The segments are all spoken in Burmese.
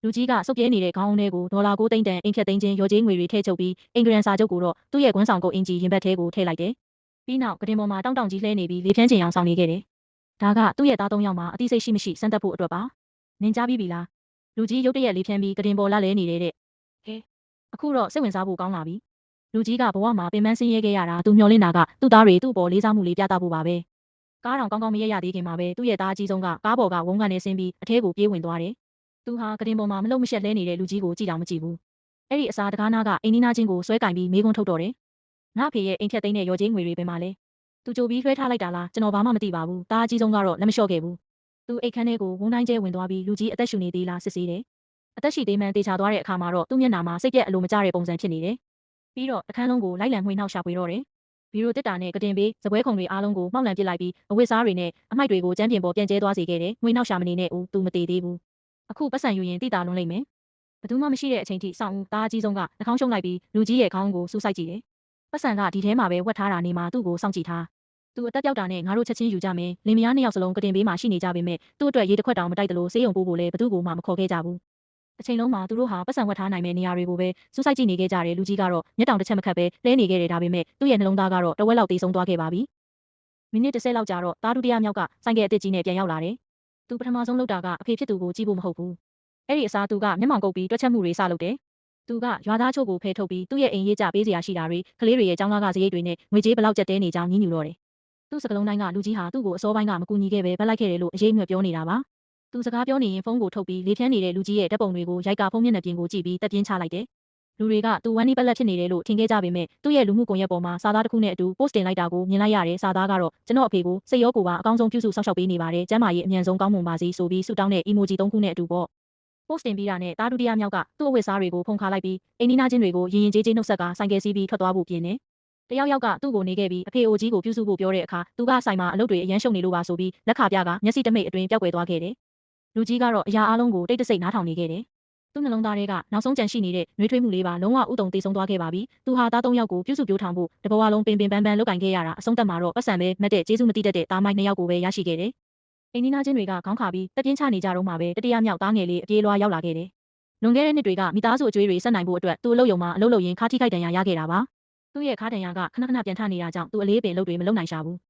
လူကြီးကစုပ်ပြဲနေတဲ့ခေါင်းအုံးထဲကိုဒေါ်လာ9 သိန်းတန်အိမ်ဖြတ်သိမ်းခြင်းရော်ကြေးငွေတွေထည့်ချုပ်ပြီးအင်္ဂရန်စာချုပ်ကိုတော့သူ့ရဲ့ကွန်းဆောင်ကုတ်အင်ဂျီရင်ဘတ်ထဲကိုထည့်လိုက်တယ်။ပြီးနောက်ကတင်ပေါ်မှာတောင့်ကြီးလှဲနေပြီးလေဖြန်းချင်အောင်ဆောင်နေခဲ့တယ်။ဒါကသူ့ရဲ့သား3ယောက်မှာအသိစိတ်ရှိမရှိစမ်းသပ်ဖို့အတွက်ပါ။နင်ကြားပြီးပြီလား။လူကြီးရုတ်တရက်လေဖြန်းပြီးကတင်ပေါ်လာလဲနေတဲ့တဲ့။ဟဲအခုတော့စိတ်ဝင်စားဖို့ကောင်းလာပြီ။လူကြီးကဘဝမှာပင်ပန်းဆင်းရဲခဲ့ရတာသူမျှော်လင့်တာကသူ့သားတွေသူ့ပေါ်လေးစားမှုလေးပြသဖို့ပါပဲ။ကားတောင်ကောင်းကောင်းမရက်ရသေးခင်မှာပဲသူ့ရဲ့သားအကြီးဆုံးကကားပေါ်ကဝုန်းကနေဆင်းပြီးအထဲကိုပြေးဝင်သွားတယ်။သူဟာကတင်ပေါ်မှာမလုံမရှက်လဲနေတဲ့လူကြီးကိုကြည့်တောင်မကြည့်ဘူး။အဲ့ဒီအစားတကားနာကအိမ်နီးနားချင်းကိုဆွဲကင်ပြီးမေးခွန်းထုတ်တော့တယ်။ငါ့ဖေရဲ့အိမ်ဖြတ်သိမ်းတဲ့ရော်ကြေးငွေတွေပဲမှာလဲ။သူကြိုပြီးလွှဲထားလိုက်တာလားကျွန်တော်ဘာမှမသိပါဘူး။သားအကြီးဆုံးကတော့လက်မလျှော့ခဲ့ဘူး။သူအိတ်ခမ်းထဲကိုဝုန်းတိုင်းကျဲဝင်သွားပြီးလူကြီးအသက်ရှူနေသေးလားစစ်ဆေးတယ်။အသက်ရှိသေးမှန်းတေချာသွားတဲ့အခါမှာတော့သူ့မျက်နှာမှာစိတ်ပြက်အလိုမကျတဲ့ပုံစံဖြစ်နေတယ်။ပြီးတော့အခန်းလုံးကိုလိုက်လံမှွေနှောက်ရှာဖွေတော့တယ်။ဘီရိုတစ်တာနဲ့ကတင်ပေးစပွဲခုံတွေအားလုံးကိုမှောက်လန့်ပစ်လိုက်ပြီးအဝတ်စားတွေနဲ့အမိုက်တွေကိုကျန်းပြင်ပေါ်ပြန်ကျဲသွားစေခဲ့တယ်။ငွေနှောက်ရှာမနေနဲ့ဦးသူမသေးသေးဘူး။အခုပတ်စံယူရင်တိတာလွန်လိမ့်မယ်။ဘသူမှမရှိတဲ့အချိန်ထိစောင့်ဦးသားအကြီးဆုံးကနှာခေါင်းရှုံးလိုက်ပြီးလူကြီးရဲ့ခေါင်းကိုစူးစိုက်ကြည့်တယ်။ပတ်စံကဒီထဲမှာပဲဝတ်ထားတာနေမှာသူ့ကိုစောင့်ကြည့်ထား။သူအသက်ပြောက်တာနဲ့ငါတို့ချက်ချင်းယူကြမယ်။လင်မယား2ယောက်စလုံးကတင်ပေးမှရှိနေကြပေမဲ့သူ့အတွက်ရေတစ်ခွက်တောင်မတိုက်တလို့ဆေးရုံပို့ဖို့လဲဘသူ့ကိုမှမခေါ်ခဲ့ကြဘူး။အချိန်လုံးမှာသူတို့ဟာပတ်စံဝတ်ထားနိုင်မဲ့နေရာတွေကိုပဲစူးစိုက်ကြည့်နေခဲ့ကြတယ်လူကြီးကတော့မျက်တောင်တစ်ချက်မခတ်ပဲလဲနေခဲ့တယ်ဒါပေမဲ့သူ့ရဲ့နှလုံးသားကတော့တဝက်လောက်တေးဆုံးသွားခဲ့ပါပြီ။မိနစ်30လောက်ကြာတော့သားဒုတိယမြောက်ကဆိုင်ကယ်အစ်စ်ကြီးနဲ့ပြန်ရောက်လာတယ်။သူပထမဆုံးလုပ်တာကအဖေဖြစ်သူကိုကြည့်ဖို့မဟုတ်ဘူး။အဲ့ဒီအစားသူကမျက်မှောင်ကုပ်ပြီးတွက်ချက်မှုတွေစလုပ်တယ်။သူကရွာသားချို့ကိုဖယ်ထုတ်ပြီးသူ့ရဲ့အိမ်ရေးကြပေးစရာရှိတာတွေကလေးတွေရဲ့ចောင်းကားကစရိတ်တွေနဲ့ငွေကြေးဘလောက်ကျက်တဲနေကြောင်းညှိညူတော့တယ်။သူ့စကလုံးတိုင်းကလူကြီးဟာသူ့ကိုအစောပိုင်းကမကူညီခဲ့ပဲဗတ်လိုက်ခဲ့တယ်လို့အရေးမြွက်ပြောနေတာပါ။သူစကားပြောနေရင်ဖုန်းကိုထုတ်ပြီးလေဖြန်းနေတဲ့လူကြီးရဲ့ဓာတ်ပုံတွေကိုရိုက်ကဖုန်းမျက်နှာပြင်ကိုကြည့်ပြီးတက်ပြင်းချလိုက်တယ်။လူတွေကသူဝမ်းနီးပက်လက်ဖြစ်နေတယ်လို့ထင်ခဲ့ကြပေမဲ့သူ့ရဲ့လူမှုကွန်ရက်ပေါ်မှာစာသားတစ်ခုနဲ့အတူ post တင်လိုက်တာကိုမြင်လိုက်ရတယ်။စာသားကတော့ကျွန်တော်အဖေကိုစိတ်ရောကိုယ်ပါအကောင်းဆုံးပြုစုစောင့်ရှောက်ပေးနေပါတယ်။ကျမ်းမာရေးအမြန်ဆုံးကောင်းမွန်ပါစေဆိုပြီးဆုတောင်းတဲ့ emoji 3 ခုနဲ့အတူပေါ့။ post တင်ပြီးတာနဲ့သားဒုတိယမြောက်ကသူ့အဝတ်စားတွေကိုဖုံခါလိုက်ပြီးအိမ်နီးနားချင်းတွေကိုရင်ရင်ကျေးကျေးနှုတ်ဆက်ကဆိုင်ကယ်စီးပြီးထွက်သွားဖို့ပြင်နေ။တယောက်ယောက်ကသူ့ကိုနေခဲ့ပြီးအဖေအိုကြီးကိုပြုစုဖို့ပြောတဲ့အခါသူကဆိုင်မှာအလုပ်တွေအရန်ရှုံနေလို့ပါဆိုပြီးလက်ခါပြကမျက်စိတမိတ်အတွင်းပျောက်ကွယ်သွားခဲ့တယ်။လူကြီးကတော့အရာအလုံးကိုတိတ်တဆိတ်နားထောင်နေခဲ့တယ်။သူ့နှလုံးသားထဲကနောက်ဆုံးကြံရှိနေတဲ့နှွေးထွေးမှုလေးပါလုံးဝဥတုံတေဆုံးသွားခဲ့ပါပြီ။သူဟာသား3ယောက်ကိုပြုစုပြောထောင်ဖို့တဘဝလုံးပင်ပန်းပန်းလုပ်ကင်ခဲ့ရတာအဆုံးသတ်မှာတော့ပတ်စံပဲမတ်တဲ့ကျေးဇူးမတိတတ်တဲ့သားမိုက်2ယောက်ကိုပဲရရှိခဲ့တယ်။အိမ်နီးနားချင်းတွေကခေါင်းခါပြီးတက်ပြင်းချနေကြတော့မှပဲတတိယမြောက်သားငယ်လေးအပြေးလွှားရောက်လာခဲ့တယ်။လွန်ခဲ့တဲ့နှစ်တွေကမိသားစုအကျွေးတွေဆက်နိုင်ဖို့အတွက်သူ့အလုပ်ယုံမှာအလုပ်လုပ်ရင်းခါထိခိုက်ဒဏ်ရာရခဲ့တာပါ။သူ့ရဲ့ခါဒဏ်ရာကခဏခဏပြန်ထနေတာကြောင့်သူအလေးပင်လုပ်တွေမလုပ်နိုင်ရှာဘူး။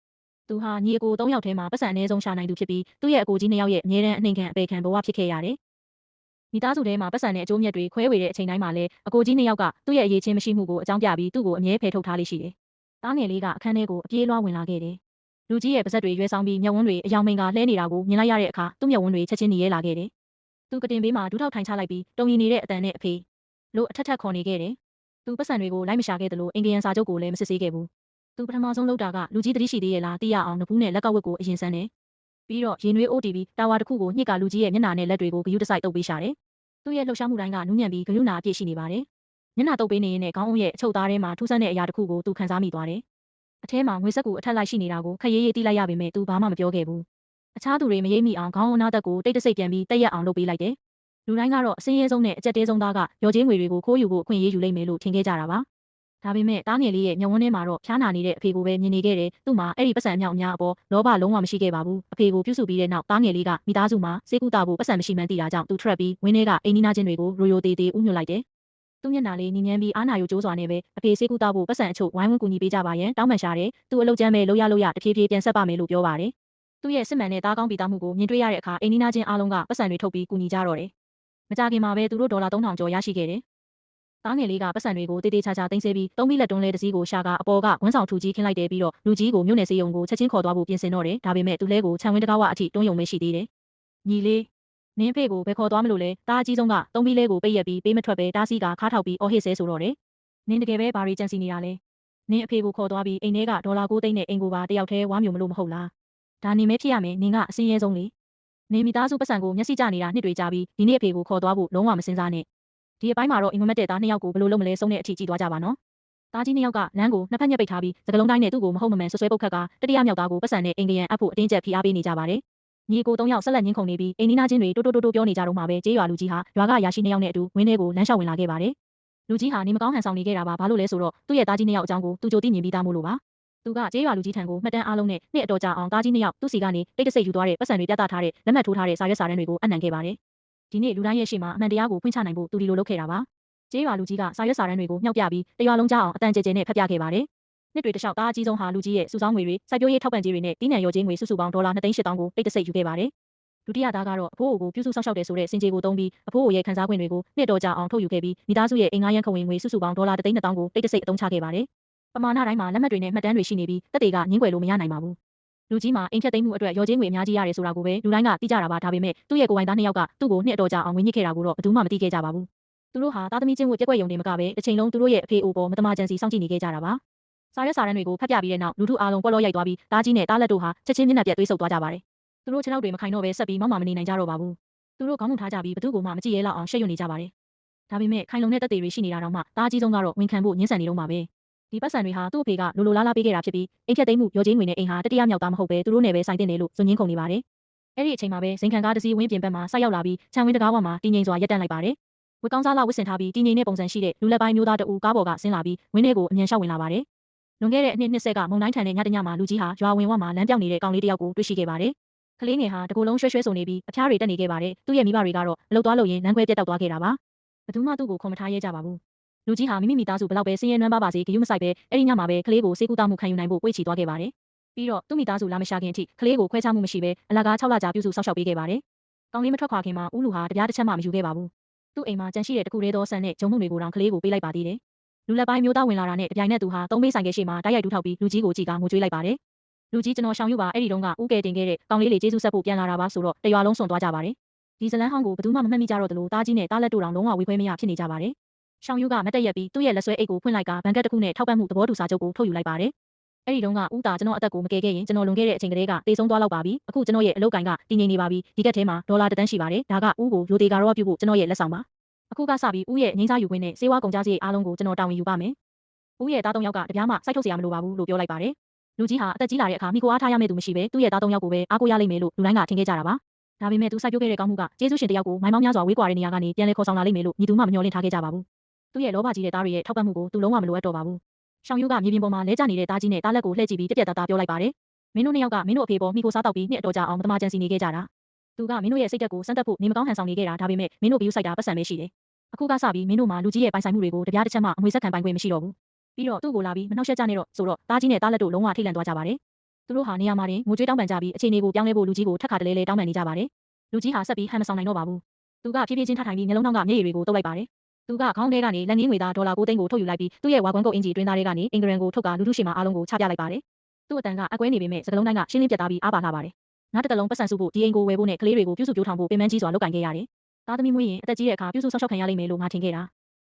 သူဟာညီအကို3ယောက်ထဲမှာပတ်စံအနည်းဆုံးရှာနိုင်သူဖြစ်ပြီးသူ့ရဲ့အကိုကြီး2ယောက်ရဲ့အမြဲတမ်းအနှိမ်ခံအပေခံဘဝဖြစ်ခဲ့ရတယ်။မိသားစုထဲမှာပတ်စံနဲ့အကျိုးမြတ်တွေခွဲဝေတဲ့အချိန်တိုင်းမှာလည်းအကိုကြီး2ယောက်ကသူ့ရဲ့အရေးချင်းမရှိမှုကိုအကြောင်းပြပြီးသူ့ကိုအမြဲဖယ်ထုတ်ထားလေးရှိတယ်။သားငယ်လေးကအခန်းထဲကိုအပြေးလွှားဝင်လာခဲ့တယ်။လူကြီးရဲ့ပါးစပ်တွေရွှဲဆောင်ပြီးမျက်ဝန်းတွေအယောင်မိန်ကလှဲနေတာကိုမြင်လိုက်ရတဲ့အခါသူ့မျက်ဝန်းတွေချက်ချင်းหนีရဲလာခဲ့တယ်။သူကတင်ဘေးမှာဒူးထောက်ထိုင်ချလိုက်ပြီးတုံရီနေတဲ့အတန်နဲ့အဖေလို့အထက်ထက်ခေါ်နေခဲ့တယ်။သူပတ်စံတွေကိုလိုက်မရှာခဲ့သလိုအင်္ဂယံစာချုပ်ကိုလည်းမစစ်ဆေးခဲ့ဘူး။သူပထမဆုံးလုပ်တာကလူကြီးတတိရှိသေးရဲ့လားသိရအောင်နဖူးနဲ့လက်ကဝတ်ကိုအရင်ဆန်းတယ်။ပြီးတော့ရေနွေးအိုးတီးပြီးတာဝါတစ်ခုကိုညှစ်ကလူကြီးရဲ့မျက်နှာနဲ့လက်တွေကိုဂယုတစိုက်တုပ်ပေးရှာတယ်။သူ့ရဲ့လှုပ်ရှားမှုတိုင်းကနူးညံ့ပြီးဂယုနာအပြည့်ရှိနေပါတယ်။မျက်နှာတုပ်ပေးနေရင်နဲ့ခေါင်းအုံးရဲ့အချုပ်သားထဲမှာထူးဆန်းတဲ့အရာတစ်ခုကိုသူခံစားမိသွားတယ်။အထဲမှာငွေစက်ကူအထက်လိုက်ရှိနေတာကိုခက်ရေးရေးတီးလိုက်ရပေမဲ့သူဘာမှမပြောခဲ့ဘူး။အခြားသူတွေမရိပ်မိအောင်ခေါင်းအုံးနာသက်ကိုတိတ်တဆိတ်ပြန်ပြီးတက်ရက်အောင်လုပ်ပေးလိုက်တယ်။လူတိုင်းကတော့အစင်းရဲဆုံးနဲ့အကြက်တဲဆုံးသားကရော်ကြေးငွေတွေကိုခိုးယူဖို့အခွင့်အရေးယူလိုက်မယ်လို့ထင်ခဲ့ကြတာပါ။ဒါပေမဲ့တားငယ်လေးရဲ့မျက်ဝန်းထဲမှာတော့ဖျားနာနေတဲ့အဖေကိုပဲမြင်နေခဲ့တယ်။သူ့မှာအဲ့ဒီပတ်စံအမြောက်အများအပေါ်လောဘလုံးဝမရှိခဲ့ပါဘူး။အဖေကိုပြုစုပြီးတဲ့နောက်တားငယ်လေးကမိသားစုမှာစေကူတာဖို့ပတ်စံမရှိမှန်းသိတာကြောင့်သူထရက်ပြီးဝင်းထဲကအိမ်နီးနားချင်းတွေကိုရိုရိုသေးသေးဥညွှတ်လိုက်တယ်။သူ့မျက်နှာလေးညင်ညမ်းပြီးအားနာယိုကျိုးစွာနဲ့ပဲအဖေစေကူတာဖို့ပတ်စံအချို့ဝိုင်းဝန်းကူညီပေးကြပါရန်တောင်းပန်ရှာတယ်။သူ့အလုပ်ကျမ်းပဲလုပ်ရတဖြည်းဖြည်းပြန်ဆက်ပါမယ်လို့ပြောပါတယ်။သူ့ရဲ့စစ်မှန်တဲ့သားကောင်းပီသားမှုကိုမြင်တွေ့ရတဲ့အခါအိမ်နီးနားချင်းအားလုံးကပတ်စံတွေထုတ်ပြီးကူညီကြတော့တယ်။မကြခင်မှာပဲသူတို့ဒေါ်လာ3000ကျော်ရရှိခဲ့တယ်။သားငယ်လေးကပတ်စံတွေကိုတေးသေးချာချာသိမ်းဆည်းပြီးသုံးပြီးလက်တွန်းလဲတစ်စီးကိုရှာကအပေါ်ကဝန်းဆောင်ထူကြီးခင်းလိုက်တယ်ပြီးတော့လူကြီးကိုမြို့နယ်စေယုံကိုချက်ချင်းခေါ်သွားဖို့ပြင်ဆင်တော့တယ်ဒါပေမဲ့သူလဲကိုခြံဝင်းတကားဝအထိတွန်းယုံမရှိသေးတယ်ညီလေးနင်းဖေကိုဘယ်ခေါ်သွားမလို့လဲတားအကြီးဆုံးကသုံးပြီးလဲကိုပိတ်ရက်ပြီးပေးမထွက်ပဲတားစီးကခါထောက်ပြီးအော်ဟစ်ဆဲဆိုတော့တယ်နင်းတကယ်ပဲဘာရီကြံစီနေတာလဲနင်းအဖေကိုခေါ်သွားပြီးအိမ်ထဲကဒေါ်လာ9 သိန်းနဲ့အိမ်ကိုပါတယောက်တည်းဝါမျိုးမလို့မဟုတ်လားဒါနင်းမဲဖြစ်ရမယ်နင်းကအစင်းရဲဆုံးလေနေမိသားစုပတ်စံကိုမျက်စိကျနေတာနှစ်တွေကြာပြီးဒီနေ့အဖေကိုခေါ်သွားဖို့လုံးဝမစင်စားနဲ့ဒီအပိုင်းမှာတော့အင်မမက်တဲ့သား2ယောက်ကိုဘယ်လိုလုပ်မလဲဆုံးတဲ့အထိကြည့်သွားကြပါနော်။သားကြီး2ယောက်ကလမ်းကိုနှစ်ဖက်ညက်ပိတ်ထားပြီးစကလုံးတိုင်းနဲ့သူ့ကိုမဟုတ်မမှန်ဆွဆွဲပုတ်ခတ်ကတတိယမြောက်သားကိုပတ်စံနဲ့အင်္ဂယံအပ်ဖို့အတင်းကျပ်ဖိအားပေးနေကြပါတယ်။ညီအကို3ယောက်ဆက်လက်ညှင်းခုန်နေပြီးအိမ်နီးနားချင်းတွေတိုးပြောနေကြတော့မှပဲကျေးရွာလူကြီးဟာရွာကရာရှိ2ယောက်နဲ့အတူဝင်းထဲကိုလမ်းလျှောက်ဝင်လာခဲ့ပါတယ်။လူကြီးဟာနေမကောင်းဟန်ဆောင်နေခဲ့တာပါဘာလို့လဲဆိုတော့သူ့ရဲ့သားကြီး2ယောက်အကြောင်းကိုသူကြိုသိမြင်ပြီးသားမို့လို့ပါ။သူကကျေးရွာလူကြီးထံကိုမှတ်တမ်းအားလုံးနဲ့နှစ်အတော်ကြာအောင်သားကြီး2ယောက်သူ့စီကနေတိတ်တဆိတ်ယူသွားတဲ့ပတ်စံတွေပြသထားတဲ့လက်မှတ်ထိုးထားတဲ့စာရွက်စာတမ်းတွေကိုအနှံခဲ့ပါတယ် ဒီနေ့လူတိုင်းရဲ့ရှေ့မှာအမှန်တရားကိုဖွင့်ချနိုင်ဖို့သူဒီလိုလုပ်ခဲ့တာပါကျေးရွာလူကြီးကစာရွက်စာတမ်းတွေကိုမြှောက်ပြပြီးတရွာလုံးကြားအောင်အတန်ကျဲကျဲနဲ့ဖတ်ပြခဲ့ပါတယ်နှစ်တွေတလျှောက်သားအကြီးဆုံးဟာလူကြီးရဲ့စုဆောင်းငွေတွေစိုက်ပျိုးရေးထောက်ပံ့ကြေးတွေနဲ့တင်းနံရော်ကြေးငွေစုစုပေါင်းဒေါ်လာ2,800,000ကိုတိတ်တဆိတ်ယူခဲ့ပါတယ်ဒုတိယသားကတော့အဖိုးအိုကိုပြုစုစောင့်ရှောက်တယ်ဆိုတဲ့စင်ကြေကိုသုံးပြီးအဖိုးအိုရဲ့ခံစား권တွေကိုနှစ်တော်ကြာအောင်ထုတ်ယူခဲ့ပြီးမိသားစုရဲ့အိမ်ငှားရမ်းခဝင်ငွေစုစုပေါင်းဒေါ်လာ1,200,000ကိုတိတ်တဆိတ်အသုံးချခဲ့ပါတယ်ပမာဏတိုင်းမှာလက်မှတ်တွေနဲ့မှတ်တမ်းတွေရှိနေပြီးတက်တွေကငင်းကွယ်လို့မရနိုင်ပါဘူးလူကြီးမှာအိမ်ဖြတ်သိမ်းမှုအတွက်ရော်ကြေးငွေအများကြီးရတယ်ဆိုတာကိုပဲလူတိုင်းကသိကြတာပါဒါပေမဲ့သူ့ရဲ့ကိုယ်ပိုင်သားနှစ်ယောက်ကသူ့ကိုနှစ်အတော်ကြာအောင်ငွေညှစ်ခဲ့တာကိုတော့ဘယ်သူမှမသိခဲ့ကြပါဘူးသူတို့ဟာသားသမီးချင်းဝတ်ပြက်ကွက်ယုံနေမကပဲတစ်ချိန်လုံးသူတို့ရဲ့အဖေအိုပေါ်မတမာကြံစီစောင့်ကြည့်နေခဲ့ကြတာပါစာရွက်စာတမ်းတွေကိုဖတ်ပြပြီးတဲ့နောက်လူထုအားလုံးပေါ်လောရိုက်သွားပြီးသားကြီးနဲ့သားလက်တို့ဟာချက်ချင်းမျက်နှာပြတ်သွေးဆုပ်သွားကြပါတယ်သူတို့ခြေထောက်တွေမခိုင်တော့ပဲဆက်ပြီးမောက်မနေနိုင်ကြတော့ပါဘူးသူတို့ခေါင်းမထားကြပြီးဘသူ့ကိုမှမကြည့်ရဲလောက်အောင်ရှက်ရွံ့နေကြပါတယ်ဒါပေမဲ့ခိုင်လုံတဲ့တက်တွေရှိနေတာတော့မှသားကြီးဆုံးကတော့ဝန်ခံဖို့ညှင်းဆန်နေတော့မှာပဲဒီပတ်စံတွေဟာသူ့အဖေကလိုလိုလားလားပေးခဲ့တာဖြစ်ပြီးအိမ်ဖြတ်သိမ်းမှုရော်ကြေးငွေနဲ့အိမ်ဟာတတိယမြောက်သားမဟုတ်ပဲသူတို့နဲ့ပဲဆိုင်တင်တယ်လို့ဇွန်ငင်းကုန်နေပါတယ်အဲ့ဒီအချိန်မှာပဲဇင်ခံကားတစ်စီးဝင်းပြင်ဘက်မှာဆိုက်ရောက်လာပြီးခြံဝင်းတကားဝမှာတင်းငိမ်စွာရပ်တန့်လိုက်ပါတယ်ဝက်ကောင်းစားလာဝစ်ဆင်ထားပြီးတင်းငိမ်တဲ့ပုံစံရှိတဲ့လူလက်ပိုင်းမျိုးသားတအူကားပေါ်ကဆင်းလာပြီးဝင်းထဲကိုအမြန်ရှောက်ဝင်လာပါတယ်လွန်ခဲ့တဲ့နှစ်ဆက်ကမုံတိုင်းထန်တဲ့ညတညမှာလူကြီးဟာရွာဝင်ဝမှာလမ်းပြောင်းနေတဲ့ကောင်လေးတစ်ယောက်ကိုတွေ့ရှိခဲ့ပါတယ်ကလေးငယ်ဟာတကူလုံးရွှဲရွှဲဆိုနေပြီးအဖျားတွေတက်နေခဲ့ပါတယ်သူ့ရဲ့မိဘတွေကတော့အလုတ်သွားလို့ရင်လမ်းခွဲပြတ်တောက်သွားခဲ့တာပါဘယ်သူမှသူ့ကိုခေါ်မထားရဲကြပါဘူးလူကြီးဟာမိမိသားစုဘလောက်ပဲစင်းရဲနွမ်းပါစေဂရုမစိုက်ပဲအဲ့ဒီညမှာပဲကလေးကိုစေကူတာမှုခံယူနိုင်ဖို့ပွေ့ချီသွားခဲ့ပါတယ်ပြီးတော့သူ့မိသားစုလာမရှာခင်အထိကလေးကိုခွဲခြားမှုမရှိပဲအလကား6လကြာပြုစုစောင့်ရှောက်ပေးခဲ့ပါတယ်ကောင်လေးမထွက်ခွာခင်မှာဦးလူဟာတပြားတစ်ချက်မှမယူခဲ့ပါဘူးသူ့အိမ်မှာကြံရှိတဲ့တခုတည်းသောဆန်နဲ့ဂျုံမှုတွေကိုတောင်ကလေးကိုပေးလိုက်ပါသေးတယ်လူလက်ပိုင်းမျိုးသားဝင်လာတာနဲ့တပြိုင်နက်သူဟာသုံးမေးဆိုင်ကရှိမှတိုက်ရိုက်တူးထောက်ပြီးလူကြီးကိုကြည့်ကငိုကြွေးလိုက်ပါတယ်လူကြီးကျွန်တော်ရှောင်ယူပါအဲ့ဒီတုန်းကဥကဲတင်ခဲ့တဲ့ကောင်လေးလေးကျေးဇူးဆက်ဖို့ပြန်လာတာပါဆိုတော့တရွာလုံးစွန့်သွားကြပါတယ်ဒီဇလန်းဟောင်းကိုဘယ်သူမှမမှတ်မိကြတော့သလိုသားကြီးနဲ့သားလက်တို့တောင်လုံးဝဝေခွဲမရဖြစ်နေကြပါတယ်ရှောင်ယူကမတ်တက်ရက်ပြီးသူ့ရဲ့လက်ဆွဲအိတ်ကိုဖွင့်လိုက်ကဘန်ကတ်တစ်ခုနဲ့ထောက်ပံ့မှုသဘောတူစာချုပ်ကိုထုတ်ယူလိုက်ပါတယ်အဲ့ဒီတုန်းကဦးတာကျွန်တော်အသက်ကိုမကယ်ခဲ့ရင်ကျွန်တော်လွန်ခဲ့တဲ့အချိန်ကလေးကတေဆုံးသွားလောက်ပါပြီအခုကျွန်တော်ရဲ့အလုပ်ကိုင်ကတည်ငြိမ်နေပါပြီဒီကက်ထဲမှာဒေါ်လာ1 သန်းရှိပါတယ်ဒါကဦးကိုရိုတေကာရောပြုဖို့ကျွန်တော်ရဲ့လက်ဆောင်ပါအခုကစပြီးဦးရဲ့ငိမ့်စားယူခွင့်နဲ့စေဝါကုန်ကြစရိတ်အားလုံးကိုကျွန်တော်တာဝန်ယူပါမယ်ဦးရဲ့သား3ယောက်ကတပြားမှစိုက်ထုတ်စရာမလိုပါဘူးလို့ပြောလိုက်ပါတယ်လူကြီးဟာအသက်ကြီးလာတဲ့အခါမိကိုအားထားရမယ့်သူမရှိပဲသူ့ရဲ့သား3ယောက်ကိုပဲအားကိုးရလိမ့်မယ်လို့လူတိုင်းကထင်ခဲ့ကြတာပါဒါပေမဲ့သူစိုက်ပျိုးခဲ့တဲ့ကောင်းမှုကကျေးဇူးရှင်တယောက်ကိုမိုင်းမောင်းများစွာဝေးကွာတဲ့နေရာကနေပြန်လဲခေါ်ဆောင်လာလိမ့်မယ်လို့ညီသူမှမမျှော်လင့်ထားခဲ့ကြပါဘူးသူ့ရဲ့လောဘကြီးတဲ့သားတွေရဲ့ထောက်ပံ့မှုကိုသူလုံးဝမလိုအပ်တော့ပါဘူးရှောင်ယူကမြေပြင်ပေါ်မှာလဲကျနေတဲ့သားကြီးနဲ့သားလက်ကိုလှည့်ကြည့်ပြီးပြက်ပြက်သားသားပြောလိုက်ပါတယ်မင်းတို့နှစ်ယောက်ကမင်းတို့အဖေပေါ်မိကိုစားတောက်ပြီးနှစ်အတော်ကြာအောင်မတမာကြံစီနေခဲ့ကြတာသူကမင်းတို့ရဲ့စိတ်သက်ကိုစမ်းသပ်ဖို့နေမကောင်းဟန်ဆောင်နေခဲ့တာဒါပေမဲ့မင်းတို့ဘီယူဆိုင်တာပတ်စံပဲရှိတယ်အခုကစပြီးမင်းတို့မှာလူကြီးရဲ့ပိုင်ဆိုင်မှုတွေကိုတပြားတစ်ချက်မှအမွေဆက်ခံပိုင်ခွင့်မရှိတော့ဘူးပြီးတော့သူ့ကိုလာပြီးမနှောက်ယှက်ကြနဲ့တော့ဆိုတော့သားကြီးနဲ့သားလက်တို့လုံးဝထိတ်လန့်သွားကြပါတယ်သူတို့ဟာနေရာမှာတင်ငိုကြွေးတောင်းပန်ကြပြီးအခြေအနေကိုပြောင်းလဲဖို့လူကြီးကိုထပ်ခါတလဲလဲတောင်းပန်နေကြပါတယ်လူကြီးဟာဆက်ပြီးဟန်မဆောင်နိုင်တော့ပါဘူးသူကဖြည်းဖြည်းချင်းထထိုင်ပြီးမျက်လုံးထောင်းကမျက်ရည်တွေကိုတုပ်လိုက်ပါတယ်သူကခေါင်းထဲကနေလက်ငင်းငွေသားဒေါ်လာ9 သိန်းကိုထုတ်ယူလိုက်ပြီးသူ့ရဲ့ဝါကွန်းကုတ်အင်ဂျီတွင်းသားတွေကနေအင်္ဂရန်ကိုထုတ်ကလူထုရှေ့မှာအားလုံးကိုချပြလိုက်ပါတယ်သူ့အတန်ကအကွဲနေပေမဲ့စကလုံးတိုင်းကရှင်းလင်းပြတ်သားပြီးအားပါလှပါတယ်နောက်တစ်လုံးပတ်စံစုဖို့ဒီအိမ်ကိုဝယ်ဖို့နဲ့ကလေးတွေကိုပြုစုပြောထောင်ဖို့ပင်ပန်းကြီးစွာလုပ်ကင်ခဲ့ရတယ်သားသမီးမွေးရင်အသက်ကြီးတဲ့အခါပြုစုဆောက်ရှောက်ခံရလိမ့်မယ်လို့ငါထင်ခဲ့တာ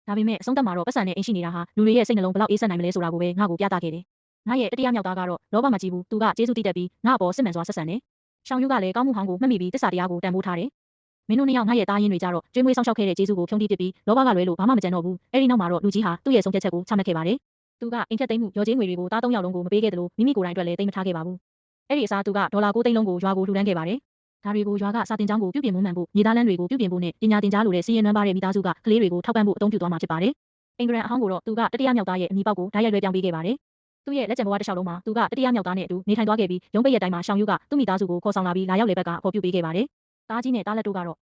ဒါပေမဲ့အဆုံးသတ်မှာတော့ပတ်စံနဲ့အိမ်ရှိနေတာဟာလူတွေရဲ့စိတ်နှလုံးဘလောက်အေးဆက်နိုင်မလဲဆိုတာကိုပဲငါ့ကိုပြသခဲ့တယ်ငါရဲ့တတိယမြောက်သားကတော့လောဘမကြီးဘူးသူကကျေးဇူးတည်တတ်ပြီးငါ့အပေါ်စစ်မှန်စွာဆက်ဆံတယ်ရှောင်ယူကလည်းကောင်းမှုဟောင်းကိုမှတ်မိပြီးတစ္ဆာတရားကိုတန်ဖိုးထားတယ်မင်းတို့နှစ်ယောက်ငါရဲ့သားရင်းတွေကြတော့ကျွေးမွေးဆောင်ရှောက်ခဲ့တဲ့ကျေးဇူးကိုဖြုံးတိပစ်ပြီးလောဘကလွဲလို့ဘာမှမကြံတော့ဘူးအဲ့ဒီနောက်မှာတော့လူကြီးဟာသူ့ရဲ့ဆုံးဖြတ်ချက်ကိုချမှတ်ခဲ့ပါတယ်သူကအိမ်ဖြတ်သိမ်းမှုရော်ကြေးငွေတွေကိုသား3ယောက်လုံးကိုမပေးခဲ့သလိုမိမိကိုယ်တိုင်အတွက်လည်းတိတ်မထားခဲ့ပါဘူးအဲ့ဒီအစားသူကဒေါ်လာ9 သိန်းလုံးကိုရွာကိုလှူဒန်းခဲ့ပါတယ်ဒါတွေကိုရွာကစာတင်ကျောင်းကိုပြုပြင်မွမ်းမံဖို့မြေသားလန်းတွေကိုပြုပြင်ဖို့နဲ့ပညာသင်ကြားလိုတဲ့စီးရဲနွမ်းပါတဲ့မိသားစုကကလေးတွေကိုထောက်ပံ့ဖို့အသုံးပြုသွားမှာဖြစ်ပါတယ်အင်္ဂရန်အဟောင်းကိုတော့သူကတတိယမြောက်သားရဲ့အမိပေါက်ကိုဓာတ်ရိုက်လွှဲပြောင်းပေးခဲ့ပါတယ်သူ့ရဲ့လက်ကျန်ဘဝတစ်လျှောက်လုံးမှာသူကတတိယမြောက်သားနဲ့အတူနေထိုင်သွားခဲ့ပြီးရုံးပိတ်ရက်တိုင်းမှာရှောင်ယူကသူ့မိသားစုကိုခေါ်ဆောင်လာပြီးလာရောက်လေဘက်ကအဖော်ပြုပေးခဲ့ပါတယ်သားကြီးနဲ့သားလက်တို့ကတော့